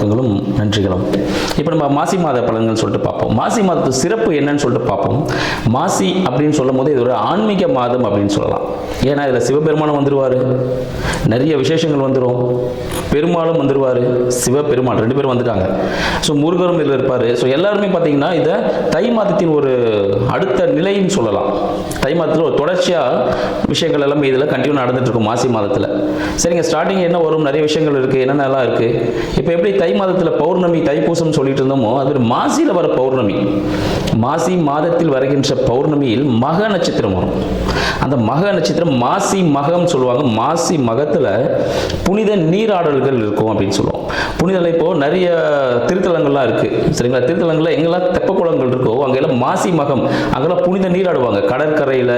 வணக்கங்களும் நன்றிகளும். இப்போ நம்ம மாசி மாத பலன்கள் சொல்லிட்டு பார்ப்போம். மாசி மாதத்து சிறப்பு என்னன்னு சொல்லிட்டு பார்ப்போம். மாசி அப்படின்னு சொல்லும் போது இது ஒரு ஆன்மீக மாதம் அப்படின்னு சொல்லலாம். ஏன்னா இதில் சிவபெருமானும் வந்துடுவார், நிறைய விசேஷங்கள் வந்துடும், பெருமாளும் வந்துடுவார், சிவபெருமான் 2 பேரும் வந்துட்டாங்க. ஸோ முருகரும் இதில் இருப்பார். ஸோ எல்லாருமே பார்த்தீங்கன்னா இதை தை மாதத்தின் ஒரு அடுத்த நிலைன்னு சொல்லலாம். தை மாதத்தில் ஒரு தொடர்ச்சியாக விஷயங்கள் எல்லாமே இதில் கண்டினியூ நடந்துட்டு இருக்கும் மாசி மாதத்தில். சரிங்க, ஸ்டார்டிங் என்ன வரும், நிறைய விஷயங்கள் இருக்குது, என்னென்னலாம் இருக்குது. இப்போ எப்படி தை மாதத்தில் பௌர்ணமி தைப்பூசம் சொல்லிட்டு இருந்தோமோ, அது மாசியில் வர பௌர்ணமி, மாசி மாதத்தில் வருகின்ற பௌர்ணமியில் மக நட்சத்திரம் வரும். அந்த மக நட்சத்திரம் மாசி மகம் சொல்லுவாங்க. மாசி மகத்தில் புனித நீராடல்கள் இருக்கும் அப்படின்னு சொல்லுவோம். புனிதலை இப்போ நிறைய திருத்தலங்கள்லாம் இருக்குது. சரிங்களா, திருத்தலங்களில் எங்கெல்லாம் தெப்ப குளங்கள் இருக்கோ அங்கெல்லாம் மாசி மகம், அங்கெல்லாம் புனித நீராடுவாங்க. கடற்கரையில்,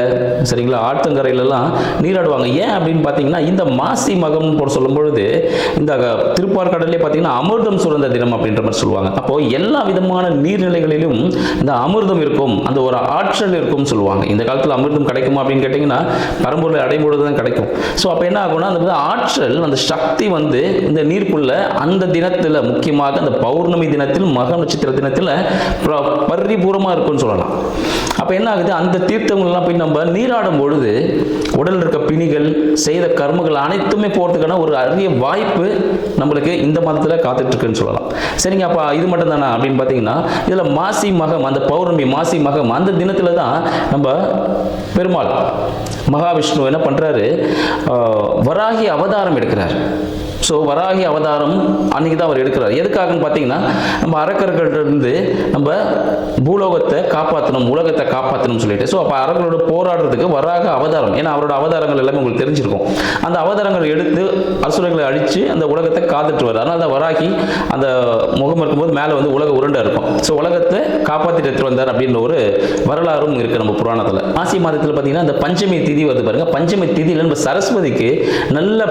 சரிங்களா, ஆற்றங்கரையிலலாம் நீராடுவாங்க. ஏன் அப்படின்னு பார்த்தீங்கன்னா இந்த மாசி மகம்னு போட சொல்லும் பொழுது இந்த திருப்பாற்கடலே பார்த்தீங்கன்னா அமிர்தம் சுரந்த தினம் அப்படின்ற மாதிரி சொல்லுவாங்க. அப்போ எல்லா விதமான நீர்நிலைகளிலும் இந்த அமிர்தம் இருக்கும், அந்த ஒரு ஆற்றல் இருக்கும் சொல்லுவாங்க. இந்த காலத்தில் அமிர்தம் கிடைக்குமா அப்படின்னு கேட்டிங்கன்னா பரம்பொருளை அடையும் பொழுது தான் கிடைக்கும். ஸோ அப்போ என்ன ஆகும்னா அந்த ஆற்றல், அந்த சக்தி வந்து இந்த நீருக்குள்ள அந்த தினத்தில், முக்கியமாக அந்த பௌர்ணமி தினத்தில், மக நட்சத்திர தினத்தில் பரிபூர்ணமாக இருக்கும்னு சொல்லலாம். அப்போ என்ன ஆகுது, அந்த தீர்த்தங்கள்லாம் போய் நம்ம நீராடும் பொழுது உடல் இருக்க பிணிகள், செய்த கர்மங்கள் அனைத்துமே போகிறதுக்கான ஒரு அரிய வாய்ப்பு நம்மளுக்கு இந்த மாதத்தில் காத்துட்டு இருக்குன்னு சொல்லலாம். சரிங்க, அப்போ இது மட்டும் தானா அப்படின்னு பார்த்தீங்கன்னா இதில் மாசி மகம், அந்த பௌர்ணமி மாசி மகம் அந்த தினத்தில் தான் நம்ம பெருமாள் மகாவிஷ்ணு என்ன பண்ணுறாரு, வராகி அவதாரம் எடுக்கிறார். ஸோ வராகி அவதாரம் அன்றைக்கி தான் அவர் எடுக்கிறார். எதுக்காகன்னு பார்த்தீங்கன்னா நம்ம அரக்கர்களிருந்து நம்ம பூலோகத்தை காப்பாற்றணும், உலகத்தை காப்பாற்றணும்னு சொல்லிட்டு. ஸோ அப்போ அரக்கர்களோட போராடுறதுக்கு வராக அவதாரம், ஏன்னா அவரோட அவதாரங்கள் எல்லாமே உங்களுக்கு தெரிஞ்சிருக்கும். அந்த அவதாரங்கள் எடுத்து அசுரர்களை அழித்து அந்த உலகத்தை காத்துட்டு வர்றார். அதனால தான் வராகி அந்த முகம் இருக்கும்போது மேலே வந்து உலக உருண்டை இருக்கும். ஸோ உலகத்தை காப்பாற்றிட்டு எடுத்துட்டு வந்தார் அப்படின்னு ஒரு வரலாறும் இருக்குது நம்ம புராணத்தில். மாசி மாதத்தில் பார்த்தீங்கன்னா இந்த பஞ்சமி திதி வருது பாருங்க. பஞ்சமி திதியில் நம்ம சரஸ்வதிக்கு நல்ல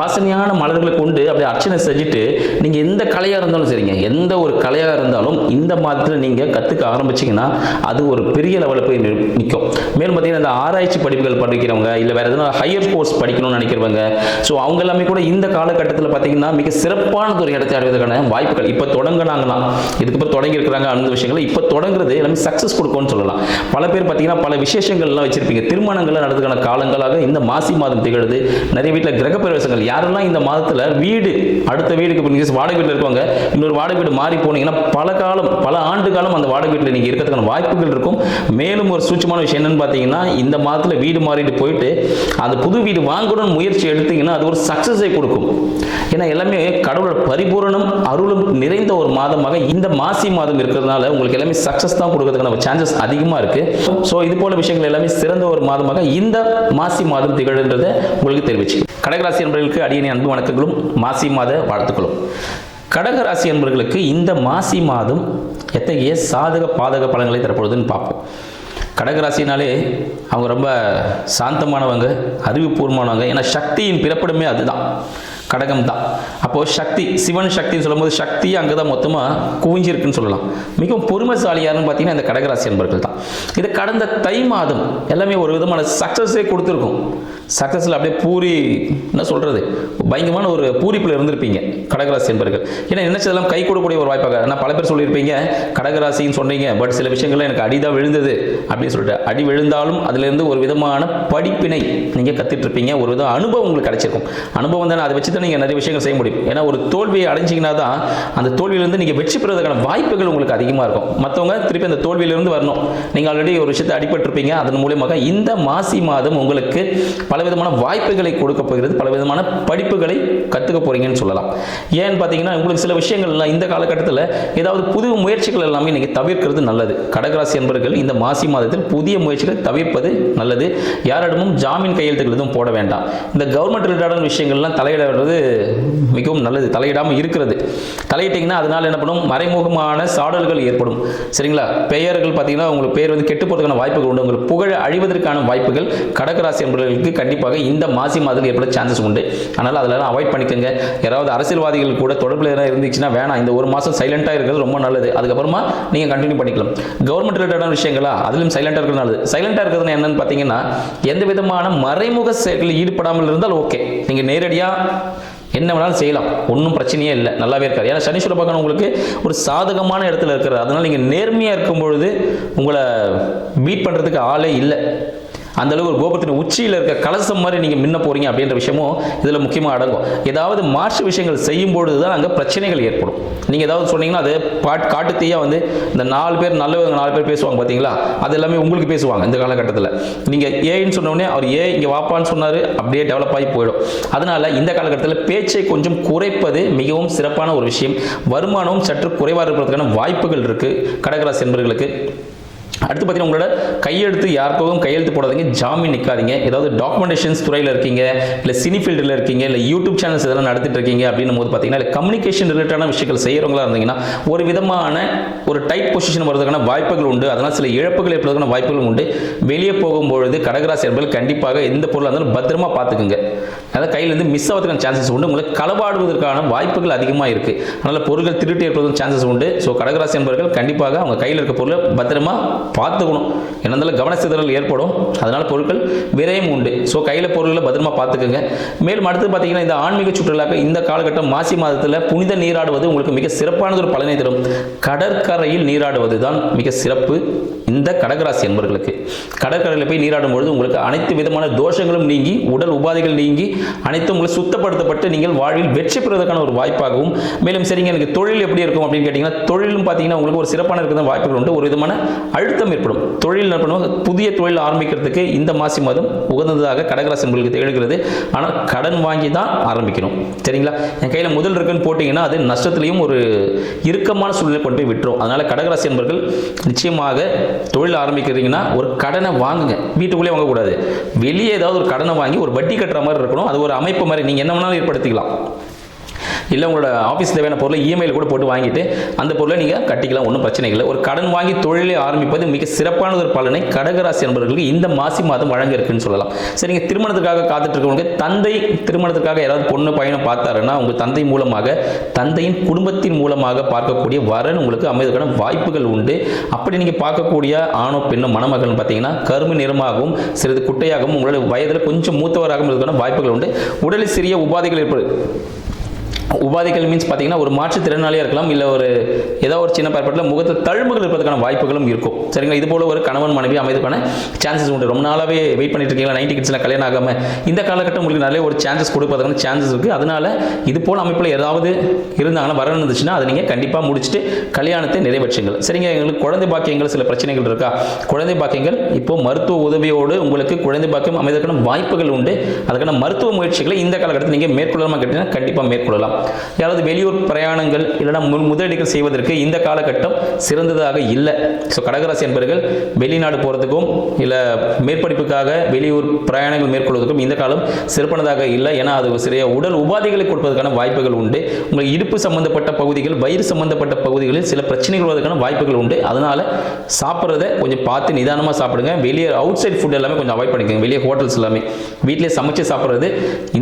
வாசனையான மலர்களை கொண்டு அப்படியே அர்ச்சனை செஞ்சுட்டு நீங்க எந்த கலையா இருந்தாலும் சரிங்க, எந்த ஒரு கலையா இருந்தாலும் இந்த மாதத்தில் நீங்க கத்துக்க ஆரம்பிச்சீங்கன்னா அது ஒரு பெரிய லெவலில் போய் நிற்கும். மேலும் பார்த்தீங்கன்னா இந்த ஆராய்ச்சி படிப்புகள் படிக்கிறவங்க, இல்லை வேற எதனா ஹையர் கோர்ஸ் படிக்கணும்னு நினைக்கிறவங்க, ஸோ அவங்க எல்லாமே கூட இந்த காலகட்டத்தில் பார்த்தீங்கன்னா மிக சிறப்பானது ஒரு இடத்தை அடைவதற்கான வாய்ப்புகள் இப்போ தொடங்கினாங்களாம். இதுக்கப்புறம் தொடங்கி இருக்கிறாங்க அந்த விஷயங்களை இப்போ தொடங்குறது எல்லாமே சக்ஸஸ் கொடுக்கும்னு சொல்லலாம். பல பேர் பார்த்தீங்கன்னா பல விசேஷங்கள்லாம் வச்சிருப்பீங்க, திருமணங்கள்லாம் நடத்துக்கான காலங்களாக இந்த மாசி மாதம் திகழுது. நிறைய வீட்டில் கிரக பிரவேசங்கள், யாரெல்லாம் இந்த மாதத்தில் வீடு அடுத்த வீடுக்கு வாடகை வீட்டில் இருக்கவங்க இன்னொரு வாடகை வீடு மாறி போனீங்கன்னா பல ஆண்டு காலம் அந்த வாடகை வீட்டில் நீங்க இருக்கிறதுக்கான வாய்ப்புகள் இருக்கும். மேலும் ஒரு சூட்சமான விஷயம் என்னன்னு பார்த்தீங்கன்னா இந்த மாதத்தில் வீடு மாறிட்டு போயிட்டு அந்த புது வீடு வாங்கணும்னு முயற்சி எடுத்தீங்கன்னா அது ஒரு சக்சஸை கொடுக்கும். ஏன்னா எல்லாமே கடவுளோட பரிபூரணம் அருளும் நிறைந்த ஒரு மாதமாக இந்த மாசி மாதம் இருக்கிறதுனால உங்களுக்கு எல்லாமே சக்சஸ் தான் கொடுக்கறதுக்கான சான்சஸ் அதிகமாக இருக்கு. ஸோ இது போல விஷயங்கள் எல்லாமே சிறந்த ஒரு மாதமாக இந்த மாசி மாதம் திகழ்ன்றதை உங்களுக்கு தெரிவிச்சு. கடகராசி என்பவர்களுக்கு அடியேன் அன்பு வணக்கங்களும் மாசி மாத வாழ்த்துக்களும். கடகராசி என்பவர்களுக்கு இந்த மாசி மாதம் எத்தகைய சாதக பாதக பலன்களை தரப்படுதுன்னு பார்ப்போம். கடகராசினாலே அவங்க ரொம்ப சாந்தமானவங்க, அறிவுபூர்வமானவங்க. ஏன்னா சக்தியின் பிறப்பிடமே அதுதான், கடகம் தான். அப்போது சக்தி, சிவன் சக்தின்னு சொல்லும்போது சக்தி அங்கே தான் மொத்தமாக குவிஞ்சிருக்குன்னு சொல்லலாம். மிகவும் பொறுமைசாலியாருன்னு பார்த்தீங்கன்னா இந்த கடகராசி என்பவர்கள் தான். இது கடந்த தை மாதம் எல்லாமே ஒரு விதமான சக்ஸஸே கொடுத்துருக்கும். சக்ஸஸில் அப்படியே பூரி, என்ன சொல்கிறது, பயங்கரமான ஒரு பூரிப்பில் இருந்திருப்பீங்க கடகராசி என்பவர்கள். ஏன்னா நினைச்சதெல்லாம் கை கொடுக்கக்கூடிய ஒரு வாய்ப்பாக. நான் பல பேர் சொல்லியிருப்பீங்க கடகராசின்னு சொன்னீங்க, பட் சில விஷயங்கள்லாம் எனக்கு அடிதான் விழுந்தது அப்படின்னு சொல்லிட்டு. அடி விழுந்தாலும் அதுலேருந்து ஒரு விதமான படிப்பினை நீங்கள் கற்றுட்டு இருப்பீங்க, ஒரு விதம் அனுபவம் உங்களுக்கு கிடைச்சிருக்கும். அனுபவம் தானே, அதை வச்சு தான் நீங்கள் நிறைய விஷயங்கள் செய்ய முடியும். ஏன்னா ஒரு தோல்வியை அடைஞ்சிங்கன்னா தான் அந்த தோல்வியிலிருந்து நீங்கள் வெற்றி பெறுவதற்கான வாய்ப்புகள் உங்களுக்கு அதிகமாக இருக்கும். மற்றவங்க திருப்பி அந்த தோல்வியிலிருந்து வரணும். நீங்கள் ஆல்ரெடி ஒரு விஷயத்தை அடிபட்டிருப்பீங்க, அதன் மூலியமாக இந்த மாசி மாதம் உங்களுக்கு பலவிதமான வாய்ப்புகளை கொடுக்க போகிறது, பலவிதமான படிப்புகளை கற்றுக்க போறீங்கன்னு சொல்லலாம். ஏன்னு பார்த்தீங்கன்னா உங்களுக்கு சில விஷயங்கள்லாம் இந்த காலகட்டத்தில் ஏதாவது புது முயற்சிகள் எல்லாமே நீங்கள் தவிர்க்கிறது நல்லது. கடகராசி என்பவர்கள் இந்த மாசி மாதத்தில் புதிய முயற்சிகளை தவிர்ப்பது நல்லது. யாரிடமும் ஜாமீன் கையெழுத்துக்கள் எதுவும் போட வேண்டாம். இந்த கவர்மெண்ட் ரிலேட்டடான விஷயங்கள்லாம் தலையிடுறது மிகவும் நல்லது. தலையிடாமல் இருக்கிறது. தலையிட்டீங்கன்னா அதனால என்ன பண்ணும், மறைமுகமான சாடல்கள் ஏற்படும். சரிங்களா, பெயர்கள் பார்த்தீங்கன்னா உங்களுக்கு பேர் வந்து கெட்டு போறதுக்கான வாய்ப்புகள் உண்டு. உங்களுக்கு புகழ் அழிவதற்கான வாய்ப்புகள் கடகராசி என்பவர்களுக்கு கண்டிப்பாக இந்த மாசி மாதத்தில் ஏற்பட சான்சஸ் உண்டு. அதனால் அதெல்லாம் அவாய்ட் பண்ணிக்கோங்க. யாராவது அரசியல்வாதிகள் கூட தொடர்பில் ஏதாவது இருந்துச்சுன்னா வேணாம், இந்த ஒரு மாதம் சைலண்டாக இருக்கிறது ரொம்ப நல்லது. அதுக்கப்புறமா நீங்கள் கண்டினியூ பண்ணிக்கலாம். கவர்மெண்ட் ரிலேட்டடான விஷயங்களா அதிலும் சைலண்டாக இருக்கிறது நல்லது. சைலண்டாக இருக்கிறது என்னன்னு பார்த்தீங்கன்னா எந்த விதமான மறைமுக செயல்களில் ஈடுபடாமல் இருந்தால் ஓகே. நீங்கள் நேரடியாக என்ன வேணாலும் செய்யலாம், ஒன்றும் பிரச்சனையே இல்லை, நல்லாவே இருக்காது. ஏன்னா சனீஸ்வர பகவான் உங்களுக்கு ஒரு சாதகமான இடத்துல இருக்கிறது. அதனால் நீங்கள் நேர்மையாக இருக்கும் பொழுது உங்களை பீட் பண்ணுறதுக்கு ஆளே இல்லை. அந்தளவுக்கு ஒரு கோபுரத்தின் உச்சியில் இருக்க கலசம் மாதிரி நீங்கள் முன்ன போகிறீங்க அப்படின்ற விஷயமும் இதில் முக்கியமாக அடங்கும். ஏதாவது மாற்று விஷயங்கள் செய்யும்பொழுது தான் அங்கே பிரச்சனைகள் ஏற்படும். நீங்கள் ஏதாவது சொன்னீங்கன்னா அது காட்டு தீயாக வந்து இந்த 4 பேர் நல்லவங்க 4 பேர் பேசுவாங்க பார்த்தீங்களா, அது எல்லாமே உங்களுக்கு பேசுவாங்க. இந்த காலகட்டத்தில் நீங்கள் ஏன்னு சொன்னோடனே அவர் இங்கே வாப்பான்னு சொன்னார், அப்படியே டெவலப் ஆகி போயிடும். அதனால் இந்த காலகட்டத்தில் பேச்சை கொஞ்சம் குறைப்பது மிகவும் சிறப்பான ஒரு விஷயம். வருமானமும் சற்று குறைவாக இருக்கிறதுக்கான வாய்ப்புகள் இருக்குது கடகராசி என்பவர்களுக்கு. அடுத்து பார்த்தீங்கன்னா உங்களோட கையெழுத்து யாருக்கும் கையெழுத்து போடாதீங்க, ஜாமீன் நிற்காதீங்க. ஏதாவது டாக்குமெண்டேஷன்ஸ் துறையில் இருக்கீங்க, இல்லை சினி ஃபீல்டில் இருக்கீங்க, இல்லை யூடியூப் சேனல்ஸ் இதெல்லாம் நடத்திட்டு இருக்கீங்க அப்படின்னும் போது பார்த்தீங்கன்னா இல்லை கம்யூனிகேஷன் ரிலேட்டடான விஷயங்கள் செய்கிறவங்களா இருந்தீங்கன்னா ஒரு விதமான ஒரு டைட் பொசிஷன் வரதுக்கான வாய்ப்புகள் உண்டு. அதனால் சில இழப்புகள் ஏற்படுவதற்கான வாய்ப்புகள் உண்டு. வெளியே போகும்பொழுது கடகராசி என்பது கண்டிப்பாக எந்த பொருளாக இருந்தாலும் பத்திரமா பார்த்துக்குங்க. அதாவது கையிலேருந்து மிஸ் ஆகிறதுக்கான சான்சஸ் உண்டு. உங்களை களவாடுவதற்கான வாய்ப்புகள் அதிகமாக இருக்குது. அதனால் பொருட்கள் திருட்டு ஏற்படுவதற்கு சான்சஸ் உண்டு. ஸோ கடகராசி என்பவர்கள் கண்டிப்பாக அவங்க கையில் இருக்க பொருளை பத்திரமா பார்த்துக்கணும். என்ன இருந்தாலும் கவன சிதறல் ஏற்படும். அதனால் பொருட்கள் விரயம் உண்டு. ஸோ கையில் பொருட்களை பத்திரமா பார்த்துக்குங்க. மேலும் அடுத்து பார்த்தீங்கன்னா இந்த ஆன்மீக சுற்றுலாக்க இந்த காலகட்டம் மாசி மாதத்தில் புனித நீராடுவது உங்களுக்கு மிக சிறப்பானது ஒரு பலனை தரும். கடற்கரையில் நீராடுவது தான் மிக சிறப்பு இந்த கடகராசி என்பவர்களுக்கு. கடற்கரையில் போய் நீராடும் பொழுது உங்களுக்கு அனைத்து விதமான தோஷங்களும் நீங்கி உடல் உபாதைகள் நீங்கி அனைத்தும் உங்களுக்கு சுத்தப்படுத்தப்பட்டு நீங்கள் வாழ்வில் வெற்றி பெறுவதற்கான ஒரு வாய்ப்பாகவும். மேலும் சரிங்க எனக்கு தொழில் எப்படி இருக்கும் அப்படின்னு கேட்டிங்கன்னா தொழிலும் பார்த்தீங்கன்னா உங்களுக்கு ஒரு சிறப்பான இருக்கிற வாய்ப்புகள் உண்டு. ஒரு விதமான அழுத்தம் ஏற்படும். தொழில் புதிய தொழில் ஆரம்பிக்கிறதுக்கு இந்த மாசி மாதம் உகந்ததாக கடகராசி என்பவர்களுக்கு திகழ்கிறது. ஆனால் கடன் வாங்கி தான் ஆரம்பிக்கணும். சரிங்களா? என் கையில் முதல் இருக்குன்னு போட்டிங்கன்னா அது நஷ்டத்திலையும் ஒரு இறுக்கமான சூழ்நிலை கொண்டு போய் விட்டுரும். அதனால் கடகராசி என்பவர்கள் நிச்சயமாக தொழில் ஆரம்பிக்கிறீங்கன்னா ஒரு கடனை வாங்குங்க. வீட்டுக்குள்ளே வாங்கக்கூடாது. வெளியே ஏதாவது ஒரு கடனை வாங்கி ஒரு வட்டி கட்டுற மாதிரி இருக்கணும். அது ஒரு அமைப்பு மாதிரி நீங்கள் என்ன வேணாலும் ஏற்படுத்திக்கலாம். இல்லை உங்களோட ஆஃபீஸ் தேவையான பொருளை இஎம்ஐயில் கூட போட்டு வாங்கிட்டு அந்த பொருளை நீங்கள் கட்டிக்கலாம், ஒன்றும் பிரச்சனை இல்லை. ஒரு கடன் வாங்கி தொழிலை ஆரம்பிப்பது மிக சிறப்பான ஒரு பலனை கடகராசி என்பவர்களுக்கு இந்த மாசி மாதம் வழங்க இருக்குன்னு சொல்லலாம். சரிங்க, திருமணத்துக்காக காத்துட்டு இருக்கவங்க தந்தை திருமணத்துக்காக யாராவது பொண்ணு பையனை பார்த்தாருன்னா உங்கள் தந்தை மூலமாக தந்தையின் குடும்பத்தின் மூலமாக பார்க்கக்கூடிய வரன் உங்களுக்கு அமைவதற்கான வாய்ப்புகள் உண்டு. அப்படி நீங்கள் பார்க்கக்கூடிய ஆணோ பெண்ணோ மணமகள்னு பார்த்தீங்கன்னா கருமை நிறமாகவும் சிறிது குட்டையாகவும் உங்களோட வயதில் கொஞ்சம் மூத்தவராகவும் இருப்பதற்கான வாய்ப்புகள் உண்டு. உடலில் சிறிய உபாதைகள் ஏற்படும். உபாதைகள் மீன்ஸ் பார்த்தீங்கன்னா ஒரு மாற்றுத்திறனாளியாக இருக்கலாம், இல்லை ஒரு ஏதோ ஒரு சின்ன பரப்பட்டில் முகத்தில் தழும்புகள் இருப்பதற்கான வாய்ப்புகளும் இருக்கும். சரிங்களா? இது போல ஒரு கணவன் மனைவி அமைதுக்கான சான்சஸ் உண்டு. ரொம்ப நாளாகவே வெயிட் பண்ணிட்டு இருக்கீங்களா, 90 கிட்ஸ்லாம் கல்யாணம் ஆகாமல் இந்த காலகட்டம் உங்களுக்கு நிறைய ஒரு சான்சஸ் கொடுப்பதற்கான சான்சஸ் இருக்குது. அதனால் இது போல் அமைப்பில் ஏதாவது இருந்தாங்கன்னா வரணும் இருந்துச்சுன்னா அதை நீங்கள் கண்டிப்பாக முடிச்சுட்டு கல்யாணத்தை நிறைவேற்றுங்கள். சரிங்க, எங்களுக்கு குழந்தை பாக்கியங்கள் சில பிரச்சனைகள் இருக்கா? குழந்தை பாக்கியங்கள் இப்போ மருத்துவ உதவியோடு உங்களுக்கு குழந்தை பாக்கியம் அமைவதற்கான வாய்ப்புகள் உண்டு. அதுக்கான மருத்துவ முயற்சிகளை இந்த காலகட்டத்தில் நீங்கள் மேற்கொள்ளலாமா கேட்டீங்கன்னா கண்டிப்பாக மேற்கொள்ளலாம். யாராவது வெளியூர் பிரயாணங்கள் இல்லைனா முதலீடுகள் செய்வதற்கு இந்த காலகட்டம் சிறந்ததாக இல்லை. ஸோ கடகராசி என்பவர்கள் வெளிநாடு போகிறதுக்கும் இல்லை மேற்படிப்புக்காக வெளியூர் பிரயாணங்கள் மேற்கொள்வதற்கும் இந்த காலம் சிறப்பானதாக இல்லை. ஏன்னா அது சிறிய உடல் உபாதைகளை கொடுப்பதற்கான வாய்ப்புகள் உண்டு. உங்களுக்கு இடுப்பு சம்பந்தப்பட்ட பகுதிகள் வயிறு சம்பந்தப்பட்ட பகுதிகளில் சில பிரச்சனைகள் வருவதற்கான வாய்ப்புகள் உண்டு. அதனால் சாப்பிட்றத கொஞ்சம் பார்த்து நிதானமாக சாப்பிடுங்க. வெளியே அவுட் சைட் ஃபுட் எல்லாமே கொஞ்சம் அவாய்ட் பண்ணிக்கோங்க. வெளியே ஹோட்டல்ஸ் எல்லாமே வீட்டிலே சமைச்சு சாப்பிட்றது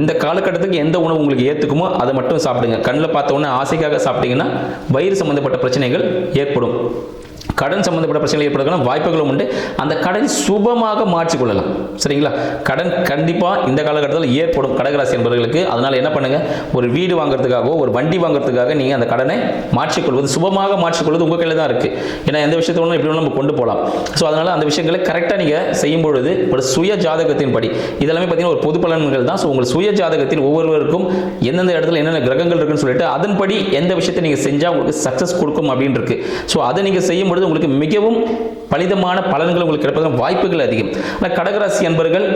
இந்த காலகட்டத்துக்கு எந்த உணவு உங்களுக்கு ஏற்றுக்குமோ அதை மட்டும் சாப்பிடுங்க. கண்ணில் பார்த்த உடனே ஆசைக்காக சாப்பிட்டீங்கன்னா வயிறு சம்பந்தப்பட்ட பிரச்சனைகள் ஏற்படும். கடன் சம்பந்தப்பட்ட பிரச்சனைகள் ஏற்படுவதற்கான வாய்ப்புகளும் உண்டு. அந்த கடனை சுபமாக மாற்றிக்கொள்ளலாம். சரிங்களா? கடன் கண்டிப்பாக இந்த காலகட்டத்தில் ஏற்படும் கடகராசி என்பவர்களுக்கு. அதனால் என்ன பண்ணுங்க, ஒரு வீடு வாங்குறதுக்காகவோ ஒரு வண்டி வாங்குறதுக்காக நீங்கள் அந்த கடனை மாற்றிக்கொள்வது சுபமாக மாற்றிக்கொள்வது உங்கள் கையில் தான் இருக்குது. ஏன்னா எந்த விஷயத்தோட எப்படி நம்ம கொண்டு போகலாம். ஸோ அதனால் அந்த விஷயங்களை கரெக்டாக நீங்கள் செய்யும் பொழுது ஒரு சுய ஜாதகத்தின் படி இதெல்லாமே பார்த்தீங்கன்னா ஒரு பொது பலன்கள் தான். ஸோ உங்கள் சுய ஜாதகத்தில் ஒவ்வொருவருக்கும் எந்தெந்த இடத்துல என்னென்ன கிரகங்கள் இருக்குன்னு சொல்லிட்டு அதன்படி எந்த விஷயத்தை நீங்கள் செஞ்சால் உங்களுக்கு சக்ஸஸ் கொடுக்கும் அப்படின்னு இருக்கு. ஸோ அதை நீங்கள் செய்யும் பொழுது உங்களுக்கு மிகவும் பலிதமான பலன்கள் உங்களுக்கு கிடைப்பதற்கான வாய்ப்புகள் அதிகம். ஆனால் கடகராசி என்பவர்கள்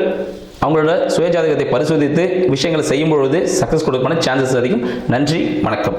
அவங்களோட சுயஜாதகத்தை பரிசோதித்து விஷயங்களை செய்யும் பொழுது சக்ஸஸ் கொடுக்கமான சான்சஸ் அதிகம். நன்றி, வணக்கம்.